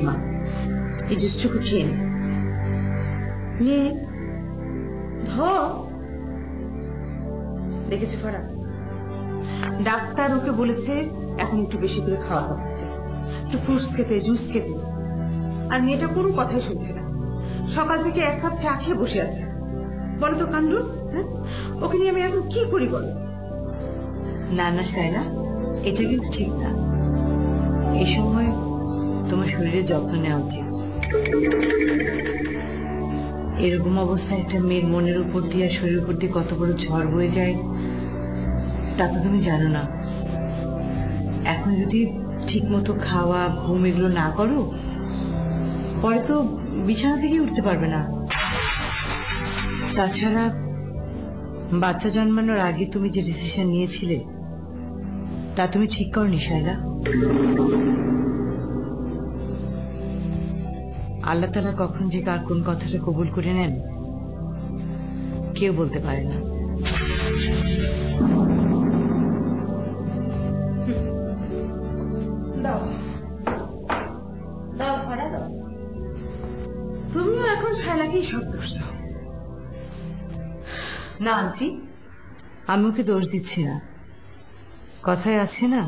মা, এই জুসটুকু খেয়ে নে। দেখেছো ফারা, ডাক্তার ওকে বলেছে এখন একটু বেশি করে খাওয়া দাওয়া করতে, একটু ফ্রুটস খেতে, জুস খেতে। আর মেয়েটা কোনো কথাই শুনছে না, সকাল থেকে এক কাপ চা খেয়ে বসে আছে। বলো তো কান্ড, হ্যাঁ? ওকে নিয়ে আমি এখন কি করি বলো? না না শায়লা, এটা কিন্তু ঠিক না। এই সময় তোমার শরীরের যত্ন নেওয়া উচিত। এরকম অবস্থায় একটা মেয়ের মনের উপর দিয়ে আর শরীরের উপর দিয়ে কত বড় ঝড় বয়ে যায় তা তো তুমি জানো না। এখন যদি ঠিক মতো খাওয়া, ঘুম এগুলো না করো, পরে তো বিছানা থেকে উঠতে পারবে না। তাছাড়া বাচ্চা জন্মানোর আগে তুমি যে ডিসিশন নিয়েছিলে তা তুমি ঠিক করনি শায়লা। আল্লাহ তাআলা কখন যে কার কোন কথাটা কবুল করে নেন কেউ বলতে পারে না। তুমিও এখন শায়লাকেই সব দোষ দাও। না আন্টি, আমি ওকে দোষ দিচ্ছি না। কথায় আছে না,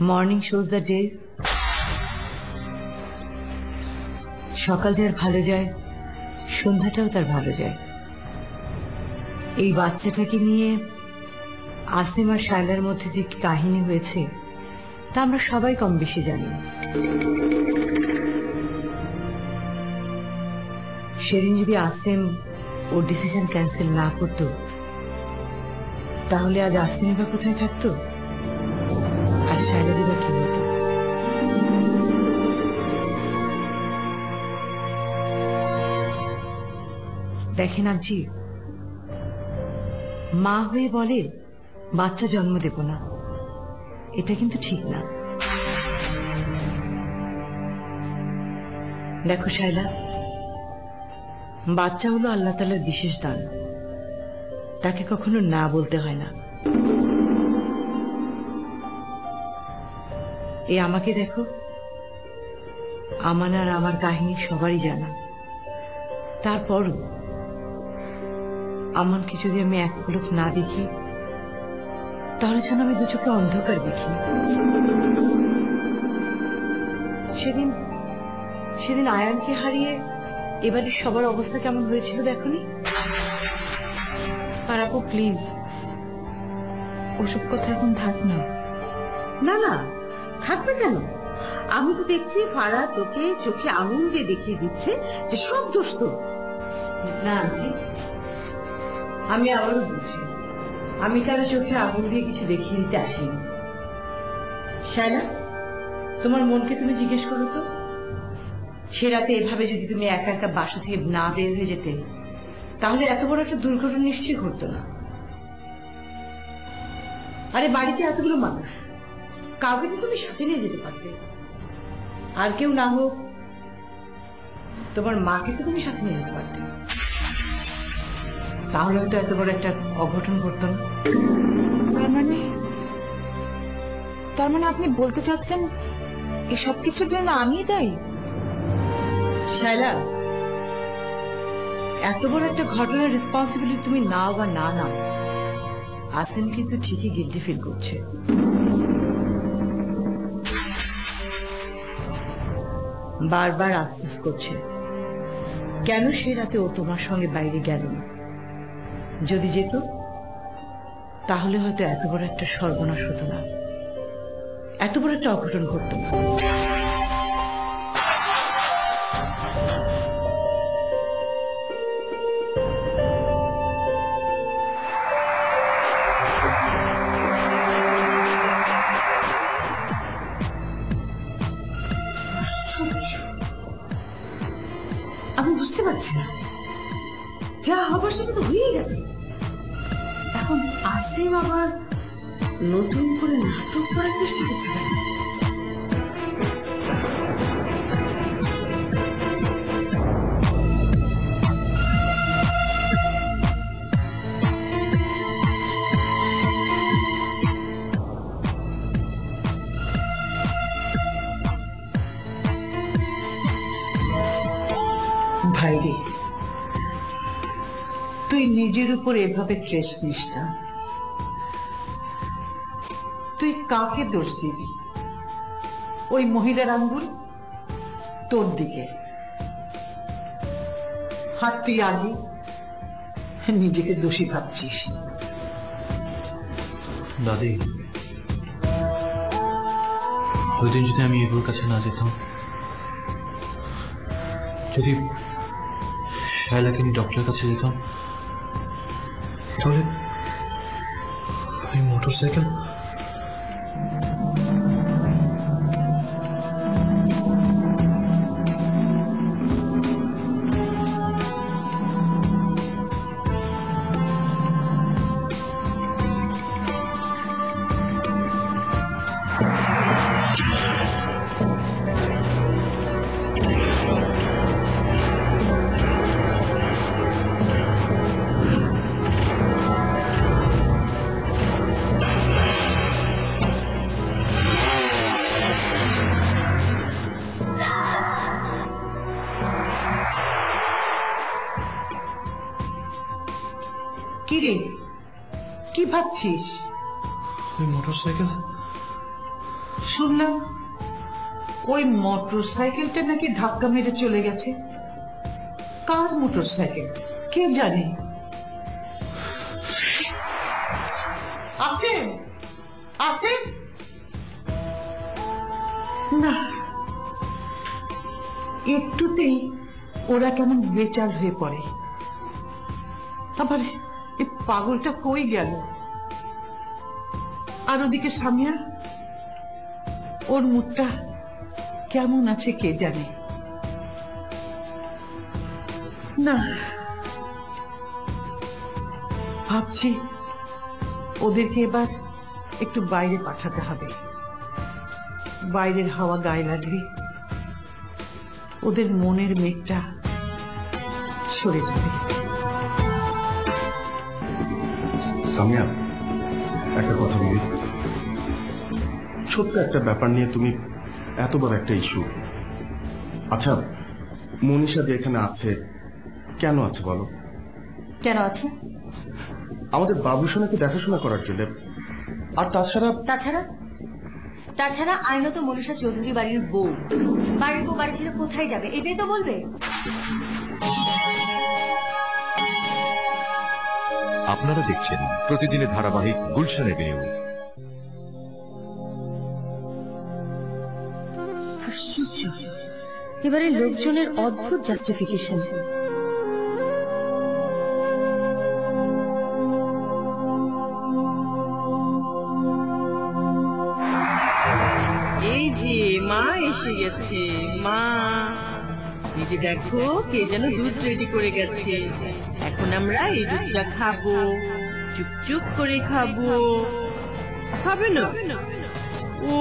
মর্নিং শোজ দ্য ডে। সকাল যার ভালো যায় সন্ধ্যাটাও তার ভালো যায়। এই বাচ্চাটাকে নিয়ে আসিম আর শায়লার মধ্যে যে কাহিনী হয়েছে তা আমরা সবাই কম বেশি জানি। সেদিন যদি আসিম ওর ডিসিশন ক্যান্সেল না করত তাহলে আজ আসিম বা কোথায় থাকতো আর শায়লারই বা কি হতো? দেখেন আন্টি, মা হয়ে বলে বাচ্চা জন্ম দেব না, এটা কিন্তু ঠিক না। দেখো শায়লা, বাচ্চা হলো আল্লাহ তাআলার বিশেষ দান, তাকে কখনো না বলতে হয় না। এই আমাকে দেখো, আমার আর আমার কাহিনী সবারই জানা। তারপরও আমাকে যদি আমি এক পলক না দেখি তাহলে যেন আমি দু চোখে অন্ধকার দেখি। সেদিন আয়ানকে হারিয়ে এবারে সবার অবস্থা কেমন হয়েছিল দেখনি? আর আপু প্লিজ ওসব কথা এখন থাক না। না না, থাকবে কেন? আমি তো দেখছি ফারা তোকে চোখে আঙুল দিয়ে দেখিয়ে দিচ্ছে যে সব দোষ তো। না আন্টি, আমি আবারও বলছি, আমি কারো চোখে আঙুল দিয়ে কিছু দেখিয়ে দিতে আসিনি। শায়লা, তোমার মনকে তুমি জিজ্ঞেস করো তো, সে রাতে এভাবে যদি তুমি একা একা বাসা থেকে না বের হয়ে যেতে তাহলে এত বড় একটা দুর্ঘটনা নিশ্চয়ই ঘটতো না। আরে বাড়িতে এতগুলো মানুষ, কাউকে তো তুমি সাথে নিয়ে যেতে পারতে। আর কেউ না হোক তোমার মাকে তো তুমি সাথে নিয়ে যেতে পারতে, তাহলে হয়তো এত বড় একটা অঘটন ঘটতো না। তার মানে আপনি বলতে চাচ্ছেন এসব কিছুর জন্য আমি দায়ী? শায়লা, এত বড় একটা ঘটনার রেসপন্সিবিলিটি তুমি নাও বা না নাও, আসিম কিন্তু ঠিকই গিল্টি ফিল করছে। বারবার আফসোস করছে কেন সে রাতে ও তোমার সঙ্গে বাইরে গেল না। যদি যেত তাহলে হয়তো এত বড় একটা সর্বনাশ হতো না, এত বড় একটা অঘটন ঘটতো না। আমি বুঝতে পারছি না, যা হবার সেটা তো হয়ে গেছে। এখন আসিম আবার নতুন করে নাটক করার চেষ্টা করছে। ভাইরে, তুই নিজের উপর এভাবে ট্রেস নিস না। তুই কাকে দোষ দিবি? ওই মহিলার আঙ্গুল তোর দিকে, আর তুই আগে নিজেকে দোষী ভাবছিস। দাদি, ওই দিন যদি আমি ইবুর কাছে না যেতাম, যদি শায়লাকে নিয়ে ডক্টরের কাছে যেতাম, তাহলে ওই মোটরসাইকেল কি রে, কি ভাবছিস? ওই মোটরসাইকেল শুনলাম ওই মোটরসাইকেলটা নাকি ধাক্কা মেরে চলে গেছে। কার মোটরসাইকেল কে জানে? আসেন আসেন। না, একটুতেই ওরা কেমন বেচাল হয়ে পড়ে। আবার এই পাগলটা কই গেল? আর ওদিকে সামিয়া, ওর মুখটা কেমন আছে কে জানে। না, ভাবছি ওদেরকে এবার একটু বাইরে পাঠাতে হবে। বাইরের হাওয়া গায়ে লাগলে ওদের মনের মেঘটা সরে যাবে। সামিয়া, একটা কথা বলি। ছোট্ট একটা ব্যাপার নিয়ে তুমি এত বড় একটা ইস্যু। আচ্ছা, মনীষা যে এখানে আছে কেন আছে বলো? কেন আছে? আমাদের বাবুসোনাকে দেখাশোনা করার জন্য। আর তাছাড়া তাছাড়া আইনত মনীষা চৌধুরী বাড়ির বউ। বাড়ির বউ বাড়ি ছেড়ে কোথায় যাবে এটাই তো বলবে। আপনারা দেখছেন প্রতিদিনের ধারাবাহিক গুলশান এভিনিউ। আশ্চর্য, এবারে লোকজনের অদ্ভুত জাস্টিফিকেশন। এই যে মা এসে গেছে। মা, এই যে দেখো কে যেন দুধ রেডি করে গেছে। এখন আমরা এই দুধটা খাবো, চুপচুপ করে খাবো। খাবে না? ও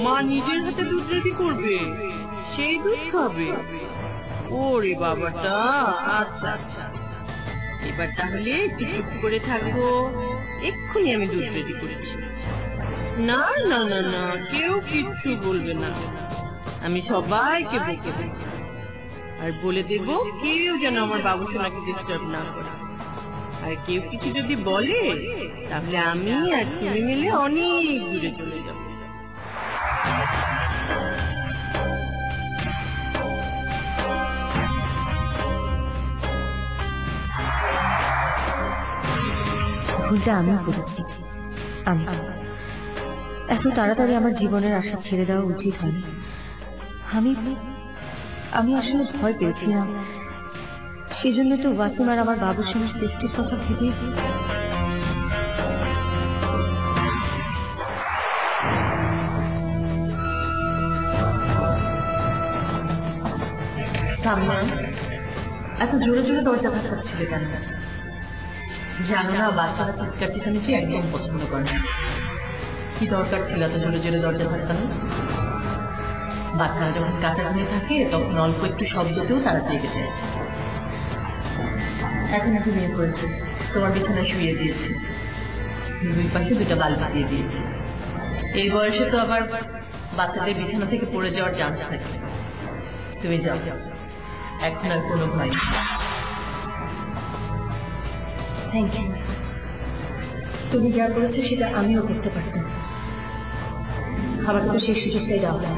মা নিজের হাতে দুধ রেডি করবে, সেই দুধ খাবে? ওরে বাবাটা, আচ্ছা আচ্ছা, এবার তাহলে একটু চুপ করে থাকো। এক্ষুনি আমি দুধ রেডি করেছি। না না না না, কেউ কিচ্ছু বলবে না। আমি সবাইকে বকে দেব আর বলে দেব কেউ যেন আমার বাবুসোনাকে ডিস্টার্ব না করে। আর কেউ কিছু যদি বলে তাহলে আমি আর তুমি মিলে অনেক দূরে চলে যাব। ভুলটা আমি করেছি। আমি এত তাড়াতাড়ি আমার জীবনের আশা ছেড়ে দেওয়া উচিত হয়নি। আমি আসলে ভয় পেয়েছিলাম, সেজন্য তো ওয়াসিম আর আমার বাবুসোনার সেফটির কথা ভেবে সামিয়া, এত জোরে জোরে দরজা ধাক্কাচ্ছিলে কেন? জানো না বাচ্চারা চিৎকার চেঁচামেচি একদম পছন্দ করে না। কি দরকার ছিল এত জোরে জোরে দরজা ধাক্কানো? বাচ্চারা যখন কাঁচা ঘুমিয়ে থাকে তখন অল্প একটু শব্দতেও তারা জেগে যায়। এখন একটু বিয়ে করেছে, তোমার বিছানায় শুয়ে দিয়েছি, দুই পাশে দুটা বালিশ দিয়ে দিয়েছি। এই বয়সে তো আবার বাচ্চাদের বিছানা থেকে পড়ে যাওয়ার চান্স থাকে। তুমি যাও, এখন আর কোনো ভয় নেই। Thank you. তুমি যা করেছো সেটা আমিও করতে পারতাম, আমাকে তো সেই সুযোগটাই দাও না।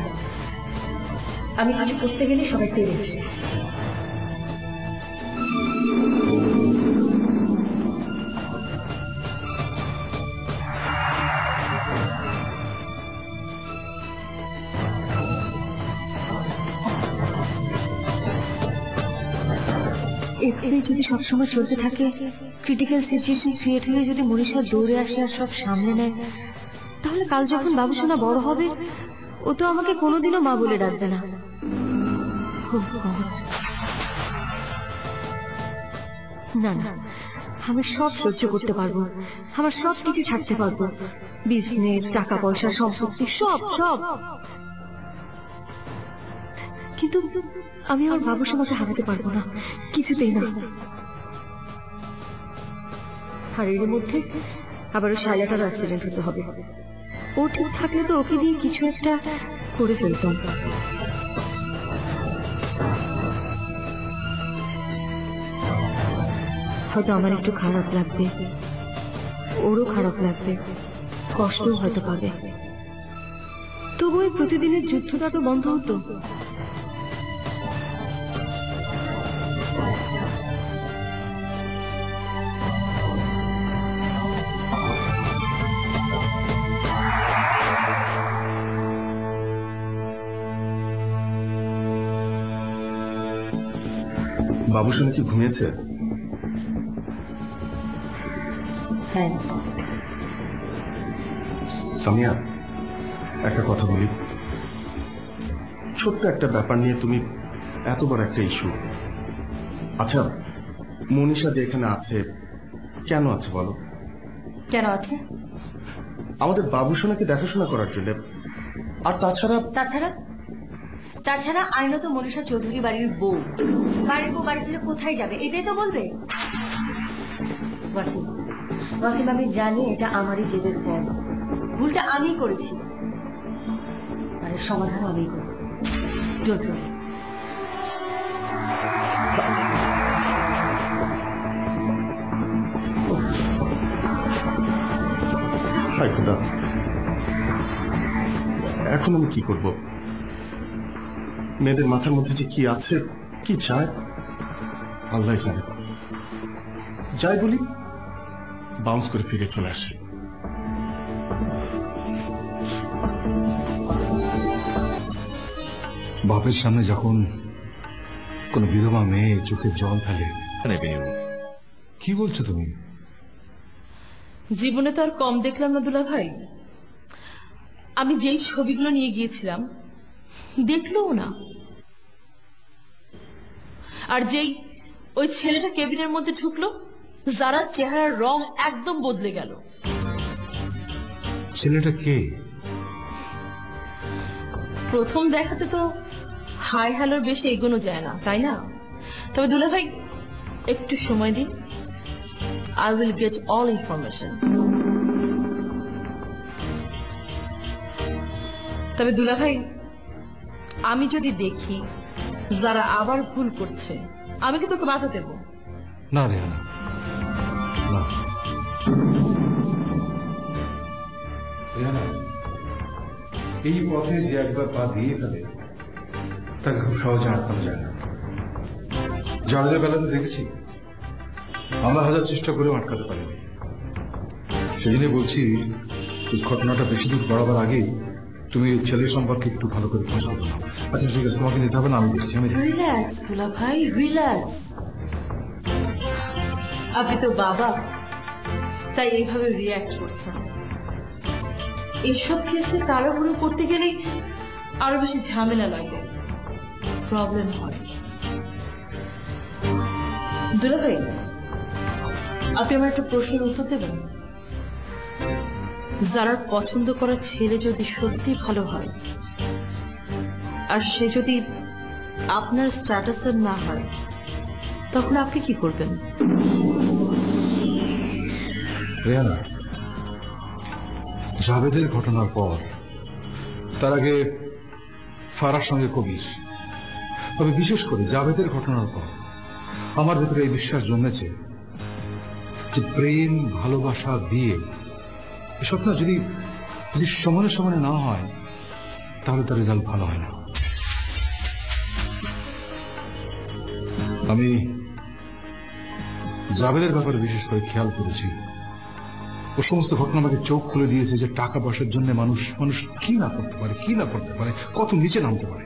আমি কিছু করতে গেলে সবাই পেরে গেছে। এভাবে যদি সবসময় চলতে থাকে, ক্রিটিক্যাল সিচুয়েশন ক্রিয়েট হয়ে যদি মনীষা দৌড়ে আসে আর সব সামনে নেয়, তাহলে কাল যখন বাবুসোনা বড় হবে ও তো আমাকে কোনোদিনও মা বলে ডাকবে না। Oh God! না না, আমি সব সহ্য করতে পারবো, আমার সব কিছু ছাড়তে পারবো, বিজনেস, টাকা পয়সা, সম্পত্তি, সব সব। কিন্তু আমি আমার বাবুসোনাকে হারাতে পারবো না, কিছুতেই না। আর এর মধ্যে আবারও শায়লাটারও অ্যাক্সিডেন্ট হতে হবে। ও ঠিক থাকলে তো ওকে দিয়ে কিছু একটা করে ফেলতাম। হয়তো আমার একটু খারাপ লাগবে, ওরও খারাপ লাগবে, কষ্টও হয়তো পাবে, তবু ওই প্রতিদিনের যুদ্ধটা তো বন্ধ হতো। বাবুসোনা কি ঘুমিয়েছে? হ্যাঁ। সামিয়া, একটা কথা বলি। ছোট্ট একটা ব্যাপার নিয়ে তুমি এত বড় একটা ইস্যু। আচ্ছা, মনীষা যে এখানে আছে কেন আছে বলো? কেন আছে? আমাদের বাবুসোনাকে দেখাশোনা করার জন্য। আর তাছাড়া তাছাড়া আইনত মনীষা চৌধুরী বাড়ির বউ, বাড়ির বউ বাড়ি ছেড়ে কোথায় যাবে এটাই তো বলবে। ওয়াসিম, ওয়াসিম, আমি জানি এটা আমারই জেদের ফল, ভুলটা আমিই করেছি, আর এর সমাধান আমিই করব। Don't worry. হাই খোদা, এখন আমি কি করব? মেয়েদের মাথার মধ্যে যে কি আছে, কি চায়, আল্লাহ জানে। যাই বলি বাউন্স করে ফিরে চলে আসে। বাপের সামনে যখন কোন বিধবা মেয়ে চোখে জল ফেলে, কি বলছো তুমি? জীবনে তো আর কম দেখলাম না দুলা ভাই। আমি যেই ছবিগুলো নিয়ে গিয়েছিলাম দেখলোও না, আর যেই ওই ছেলেটা কেবিনের মধ্যে ঢুকলো, যারা চেহারার রং একদম বদলে গেল। ছেলেটা কে? প্রথম দেখাতে তো হাই হ্যালোর বেশি এগোনো যায় না, তাই না? তবে দুলা ভাই একটু সময় দিন, I will get all information. তবে দুলা ভাই, আমি যদি দেখি যারা আবার ভুল করছে, আমি কি তোকে বাধা দেব? না রেহানা, না রেহানা, এই পথে যে একবার পা দিয়ে ফেলে তাকে খুব সহজে আটকানো যায় না। জাভেদের বেলাতে দেখেছি আমরা হাজার চেষ্টা করেও আটকাতে পারিনি। সেজন্যই বলছি, এই ঘটনাটা বেশি দূর বাড়াবার আগেই তুমি এই ছেলের সম্পর্কে একটু ভালো করে খোঁজ করো। আচ্ছা ঠিক আছে, তোমাকে নিতে হবে না, আমি দেখছি। আমি রিল্যাক্স দুলা ভাই, রিল্যাক্স। আপনি তো বাবা, তাই এইভাবে রিয়াক্ট করছেন। এইসব কেসে তাড়াহুড়ো করতে গেলে আরো বেশি ঝামেলা লাগে, প্রবলেম হয়। দুলা ভাই, আপনি আমার একটা প্রশ্নের উত্তর দেবেন? যারা পছন্দ করা ছেলে যদি সত্যি ভালো হয়, আর সে যদি আপনার স্ট্যাটাসের না হয়, তখন আপনি কি করবেন? রেহানা, জাভেদের ঘটনার পর তার আগে ফারার সঙ্গে কবির, তবে বিশেষ করে জাভেদের ঘটনার পর আমার ভেতরে এই বিশ্বাস জন্মেছে যে প্রেম ভালোবাসা দিয়ে এসব না যদি সমানে সমানে না হয় তাহলে তার রেজাল্ট ভালো হয় না। আমি জাভেদের ব্যাপারে বিশেষ করে খেয়াল করেছি, ও সমস্ত ঘটনা আমাকে চোখ খুলে দিয়েছে যে টাকা পয়সার জন্য মানুষ মানুষ কি না করতে পারে, কত নিচে নামতে পারে।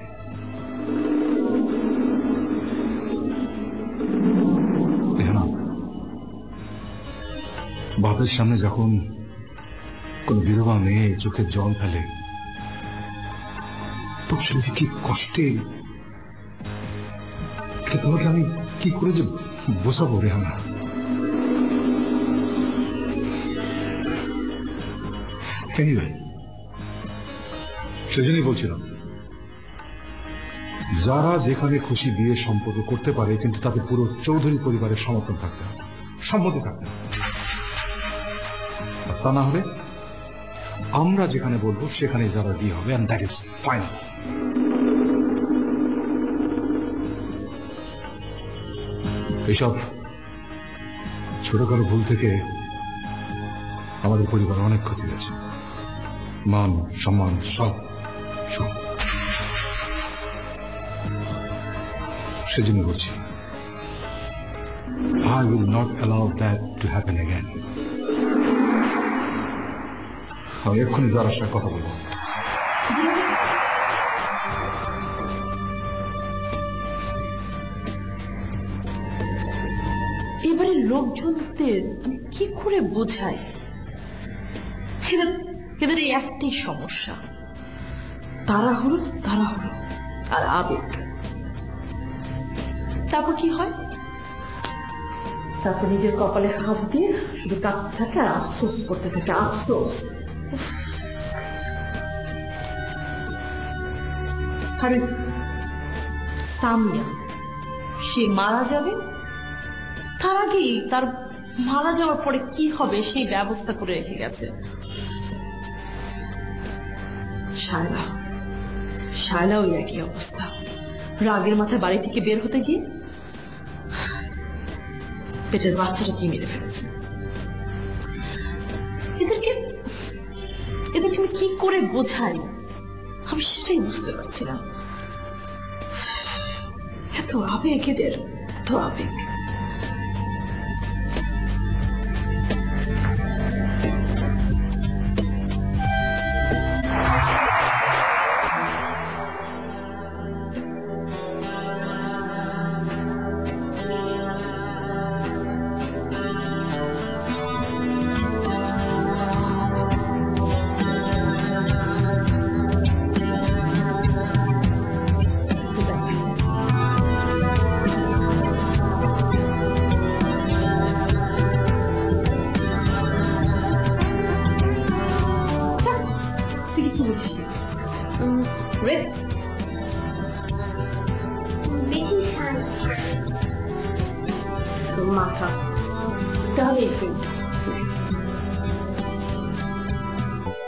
বাপের সামনে যখন কোন বিধবা মেয়ে চোখের জল ফেলে তখন সে কি কষ্টে, তোমাকে আমি কি করে যে বোঝাবো রেহানা। সেজন্যই বলছিলাম, যারা যেখানে খুশি বিয়ে সম্পর্ক করতে পারে কিন্তু তাতে পুরো চৌধুরী পরিবারের সমর্থন থাকতে হবে, সম্মতি থাকতে হবে। তা না হলে আমরা যেখানে বলবো সেখানে যারা বিয়ে হবে, and that is final. এইসব ছোটখাটো ভুল থেকে আমাদের পরিবার অনেক ক্ষতি হয়েছে, মান সম্মান সব। সেজন্য বলছি, I will not allow that to happen again. আমি এক্ষুনি যার সাথে কথা বলবো। এবারে লোকজনদের আমি কি করে বোঝাই, এদের এই একটাই সমস্যা, তাড়াহুড়ো আর আবেগ। তারপর কি হয়, তারপর নিজের কপালে হাত দিয়ে শুধু কাঁদতে থাকে আর আফসোস করতে থাকে, আফসোস। আরে সামিয়া, সে মারা যাবে, তার আগেই তার মারা যাওয়ার পরে কি হবে সেই ব্যবস্থা করে রেখে গেছে। শায়লা ওই একই অবস্থা, রাগের মাথায় বাড়ি থেকে বের হতে গিয়ে পেটের বাচ্চাটা কি মেরে ফেলেছে। এদেরকে আমি কি করে বোঝাই, আমি সেটাই বুঝতে পারছি না। এত আবেগ, এদের এত আবেগ। মাথা তাহলে